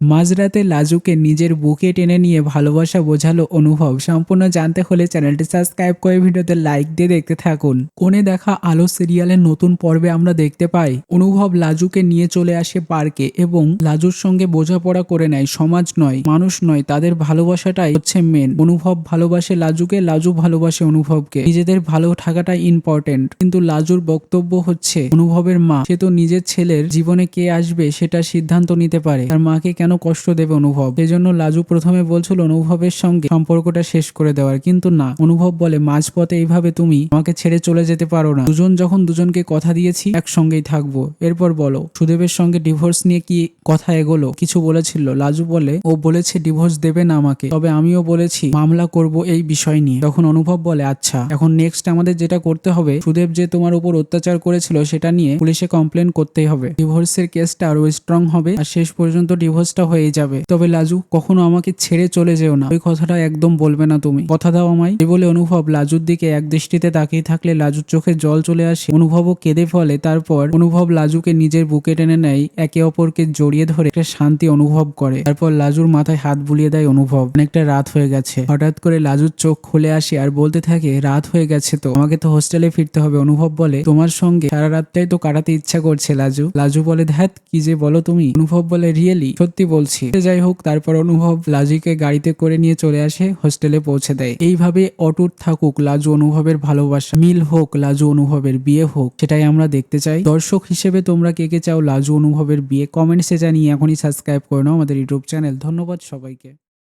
মাঝরাতে লাজুকে নিজের বুকে টেনে নিয়ে ভালোবাসা বোঝালো অনুভব। সম্পূর্ণ জানতে হলে চ্যানেলটি সাবস্ক্রাইব করে ভিডিওতে লাইক দিয়ে দেখতে থাকুন। কোণে দেখা আলো সিরিয়ালের নতুন পর্বে আমরা দেখতে পাই অনুভব লাজুকে নিয়ে চলে আসে পার্কে এবং লাজুর সঙ্গে বোঝাপড়া করে নেয়। সমাজ নয়, মানুষ নয়, তাদের ভালোবাসাটাই হচ্ছে মেন। অনুভব ভালোবাসে লাজুকে, লাজু ভালোবাসে অনুভবকে। নিজেদের ভালো থাকাটাই ইম্পর্টেন্ট। কিন্তু লাজুর বক্তব্য হচ্ছে অনুভবের মা, সে তো নিজের ছেলের জীবনে কে আসবে সেটা সিদ্ধান্ত নিতে পারে, তার মাকে কেন কষ্ট দেবে অনুভব? সেজন্য লাজু প্রথমে বলছিল অনুভবের সঙ্গে সম্পর্কটা শেষ করে দেওয়ার, কিন্তু না, অনুভব বলে মাঝপথে এইভাবে তুমি আমাকে ছেড়ে চলে যেতে পারো না। দুজন যখন দুজনকে কথা দিয়েছি একসঙ্গেই থাকবো। এরপর বলো সুদেবের সঙ্গে ডিভোর্স নিয়ে কি কথা এগোলো? কিছু বলেছিল? লাজু বলে ও বলেছে ডিভোর্স দেবে না আমাকে, তবে আমিও বলেছি মামলা করব এই বিষয় নিয়ে। তখন অনুভব বলে আচ্ছা, এখন নেক্সট আমাদের যেটা করতে হবে, সুদেব যে তোমার উপর অত্যাচার করেছিল সেটা নিয়ে পুলিশে কমপ্লেন করতেই হবে। ডিভোর্সের কেসটা আরো স্ট্রং হবে আর শেষ পর্যন্ত ডিভোর্সটা হয়ে যাবে। তবে লাজু কখনো আমাকে ছেড়ে চলে যেও না, ওই কথাটা একদম বলবে না তুমি, কথা দাও আমায়। এই বলে অনুভব লাজুর দিকে এক দৃষ্টিতে তাকিয়ে থাকলে লাজুর চোখে জল চলে আসে। অনুভবও কেঁদে ফেলে। তারপর অনুভব লাজুকে নিজের বুকে টেনে নেয়, একে অপরকে জড়িয়ে ধরে একটা শান্তি অনুভব করে। তারপর লাজুর মাথায় হাত বুলিয়ে দেয় অনুভব। অনেকটা রাত হয়ে গেছে। হঠাৎ করে লাজুর চোখ খুলে আসে আর বলতে থাকে রাত হয়ে গেছে তো, আমাকে তো হোস্টেলে ফিরতে হবে। অনুভব বলে তোমার সঙ্গে সারা রাতটাই তো কাটাতে ইচ্ছা করছে লাজু। লাজু বলে ধ্যাত কি যে বলো তুমি। অনুভব বলে রিয়েলি, সত্যি বলছি। যাই হোক, তারপর অনুভব লাজুকে গাড়িতে করে নিয়ে চলে আসে, হোস্টেলে পৌঁছে দেয়। এইভাবে অটুট থাকুক লাজু অনুভবের ভালোবাসা, মিল হোক লাজু অনুভবের, বিয়ে হোক, সেটাই আমরা দেখতে চাই। দর্শক হিসেবে তোমরা কে কে চাও লাজু অনুভবের বিয়ে, কমেন্টসে জানিয়ে এখনই সাবস্ক্রাইব করে নাও আমাদের ইউটিউব চ্যানেল। ধন্যবাদ সবাইকে।